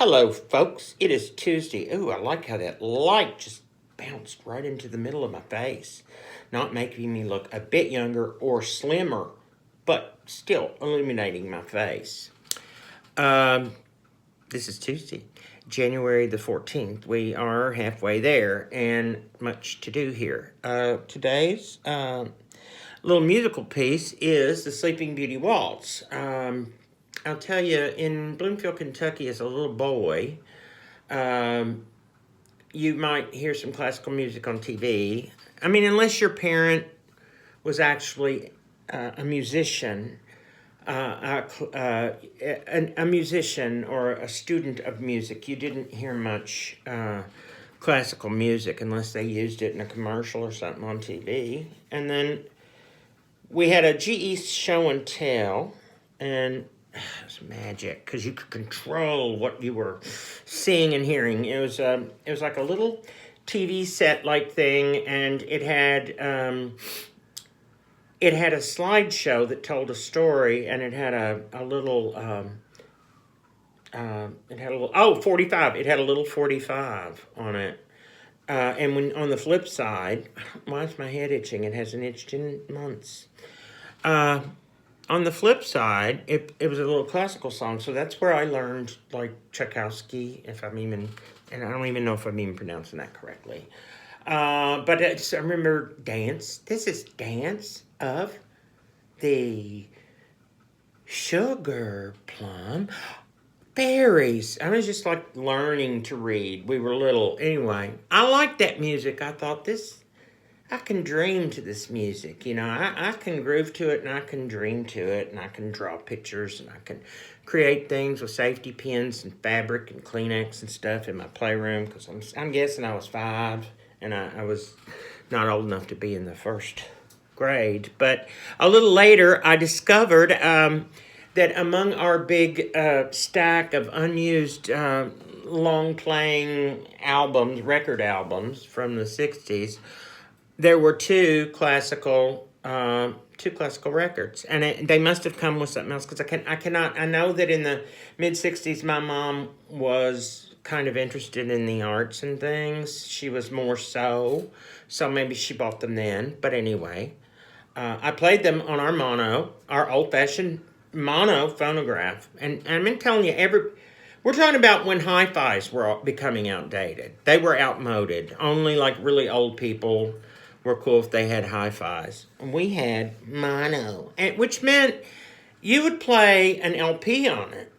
Hello, folks. It is Tuesday. Ooh, I like how that light just bounced right into the middle of my face. Not making me look a bit younger or slimmer, but still illuminating my face. This is Tuesday, January the 14th. We are halfway there and much to do here. Today's little musical piece is the Sleeping Beauty Waltz. I'll tell you, in Bloomfield, Kentucky, as a little boy, you might hear some classical music on TV. I mean, unless your parent was actually a musician, a musician or a student of music, you didn't hear much classical music unless they used it in a commercial or something on TV. And then we had a GE show and tell, and it was magic because you could control what you were seeing and hearing. It was like a little TV set like thing, and it had a slideshow that told a story, and it had a little 45. It had a little 45 on it. And when on the flip side, why is my head itching? It hasn't itched in months. On the flip side, it was a little classical song, so that's where I learned, like, Tchaikovsky, and I don't even know if I'm even pronouncing that correctly. But I remember dance. This is Dance of the Sugar Plum Berries. I was just, like, learning to read. We were little. Anyway, I liked that music. I thought, I can dream to this music, you know. I can groove to it, and I can dream to it, and I can draw pictures, and I can create things with safety pins and fabric and Kleenex and stuff in my playroom, because I'm guessing I was 5, and I was not old enough to be in the first grade. But a little later, I discovered that among our big stack of unused long-playing record albums from the 60s, there were two classical records, and they must have come with something else, because I know that in the mid-60s my mom was kind of interested in the arts and things. She was more so maybe she bought them then. But anyway, I played them on our old-fashioned mono phonograph, and I'm telling you, we're talking about when hi-fis were becoming outdated. They were outmoded. Only like really old people were cool if they had hi-fis. We had mono, which meant you would play an LP on it,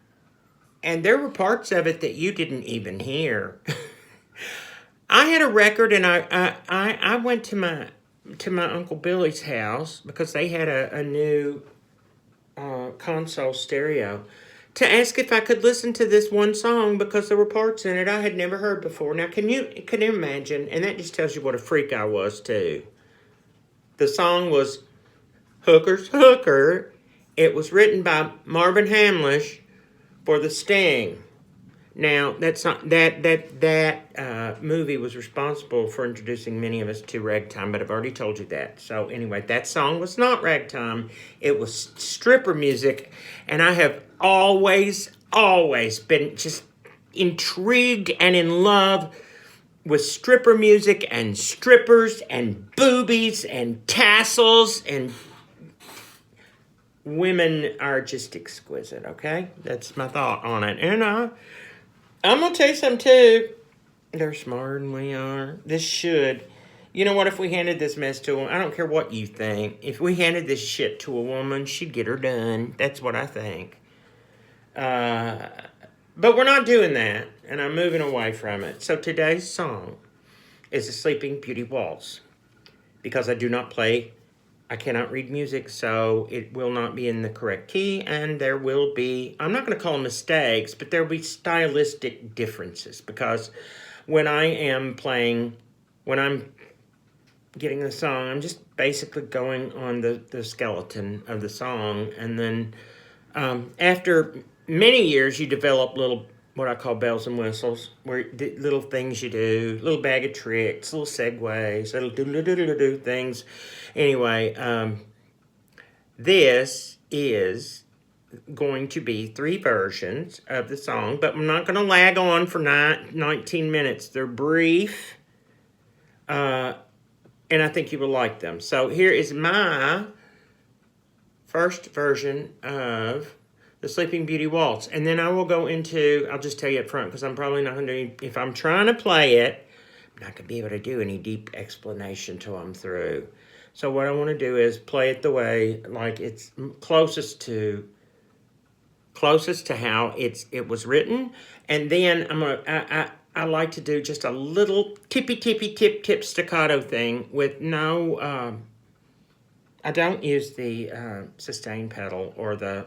and there were parts of it that you didn't even hear. I had a record, and I went to my Uncle Billy's house because they had a new console stereo, to ask if I could listen to this one song, because there were parts in it I had never heard before. Now, can you imagine? And that just tells you what a freak I was, too. The song was Hooker's Hooker. It was written by Marvin Hamlish for the Sting. Now, that's not that movie was responsible for introducing many of us to ragtime, but I've already told you that. So anyway, that song was not ragtime. It was stripper music, and I have always been just intrigued and in love with stripper music and strippers and boobies and tassels, and women are just exquisite, okay? That's my thought on it. And I'm going to tell you something, too. They're smarter than we are. You know what? If we handed this mess to them, I don't care what you think. If we handed this shit to a woman, she'd get her done. That's what I think. But we're not doing that, and I'm moving away from it. So today's song is the Sleeping Beauty Waltz, because I cannot read music, so it will not be in the correct key, and there will be, I'm not going to call them mistakes, but there will be stylistic differences, because when I'm getting the song, I'm just basically going on the skeleton of the song, and then after many years, you develop what I call bells and whistles, where little things you do, little bag of tricks, little segues, little do things. Anyway, this is going to be 3 versions of the song, but I'm not going to lag on for 19 minutes. They're brief, and I think you will like them. So here is my first version of the Sleeping Beauty Waltz. And then I will go into, I'll just tell you up front, because I'm probably not going to do, if I'm trying to play it, I'm not going to be able to do any deep explanation till I'm through. So what I want to do is play it the way, like it's closest to how it was written. And then I like to do just a little tip staccato thing with no, I don't use the sustain pedal or the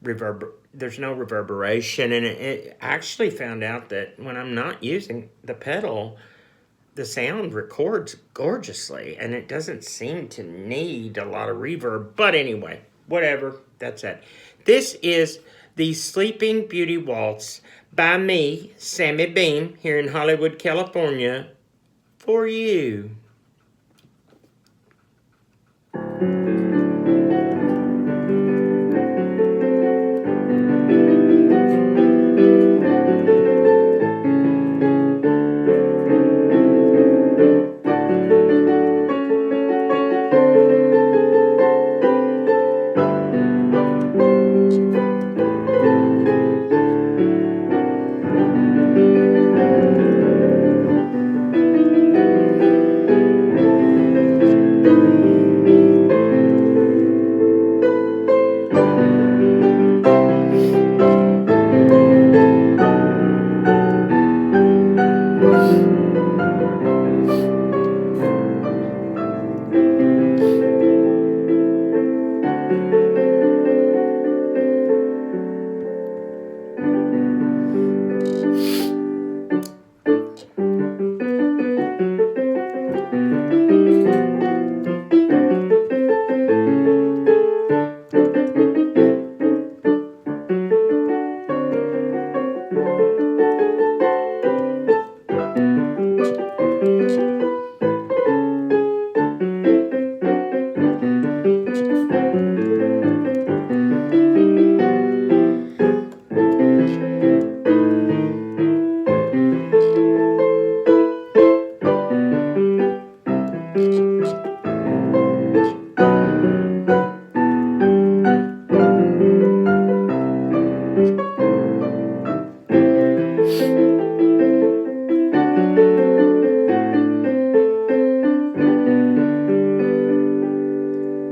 reverb. There's no reverberation, and it actually found out that when I'm not using the pedal, the sound records gorgeously, and it doesn't seem to need a lot of reverb. But anyway, whatever, that's it. This is the Sleeping Beauty Waltz by me, Sammy Beam, here in Hollywood, California, for you.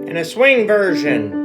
And a swing version.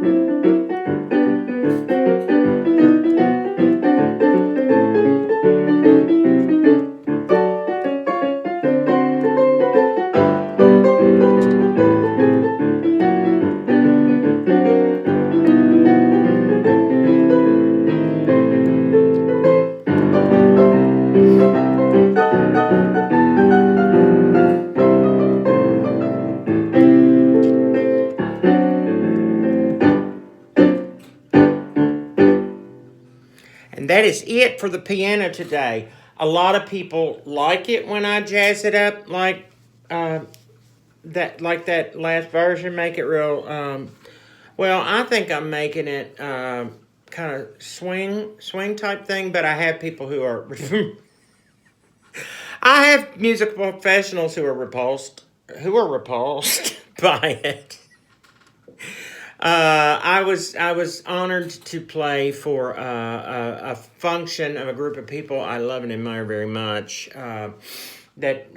And that is it for the piano today. A lot of people like it when I jazz it up like that last version. Make it real. Well, I think I'm making it kind of swing type thing. But I have people who are. I have musical professionals who are repulsed by it. I was honored to play for a function of a group of people I love and admire very much. That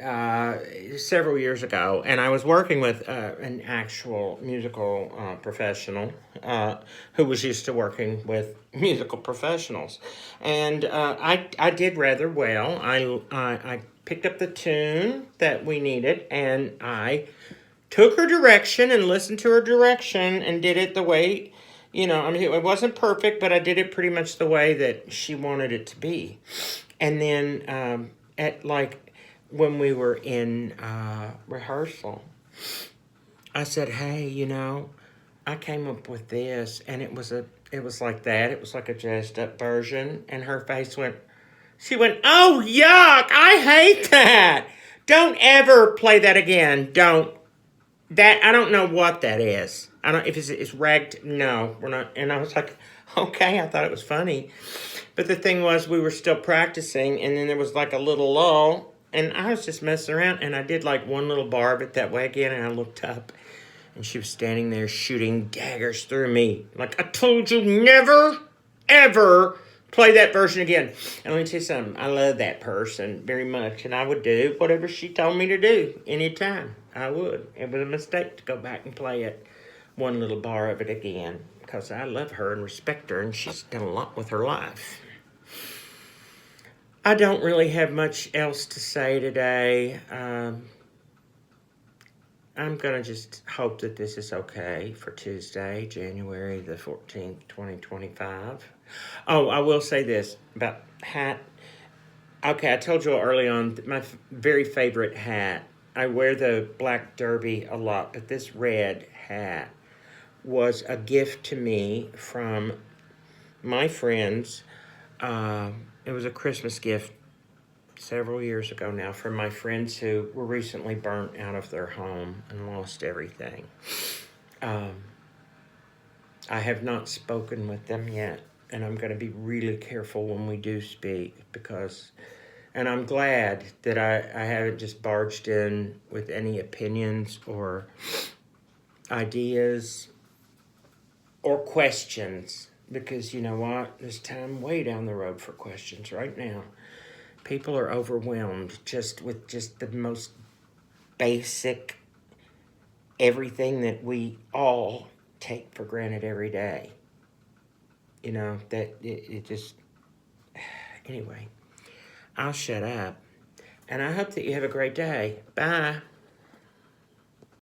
several years ago, and I was working with an actual musical professional who was used to working with musical professionals, and I did rather well. I picked up the tune that we needed, and I took her direction and listened to her direction and did it the way, I mean, it wasn't perfect, but I did it pretty much the way that she wanted it to be. And then when we were in rehearsal, I said, hey, I came up with this, and it was like that. It was like a jazzed up version, and her face she went, oh, yuck, I hate that. Don't ever play that again. I don't know what that is. I don't if it's ragged. No, we're not. And I was like, Okay, I thought it was funny. But the thing was, we were still practicing, and then there was like a little lull, and I was just messing around, and I did like one little bar of it that way again, and I looked up, and she was standing there shooting daggers through me. Like, I told you never, ever play that version again. And let me tell you something, I love that person very much, and I would do whatever she told me to do anytime. I would. It was a mistake to go back and play it, one little bar of it again, because I love her and respect her, and she's done a lot with her life. I don't really have much else to say today. I'm going to just hope that this is okay for Tuesday, January the 14th, 2025. Oh, I will say this about hat. Okay, I told you early on my very favorite hat. I wear the black derby a lot, but this red hat was a gift to me from my friends. It was a Christmas gift several years ago now from my friends who were recently burnt out of their home and lost everything. I have not spoken with them yet, and I'm going to be really careful when we do speak because, and I'm glad that I haven't just barged in with any opinions or ideas or questions, because you know what? There's time way down the road for questions right now. People are overwhelmed just with just the most basic everything that we all take for granted every day. You know, that it just... Anyway, I'll shut up. And I hope that you have a great day. Bye.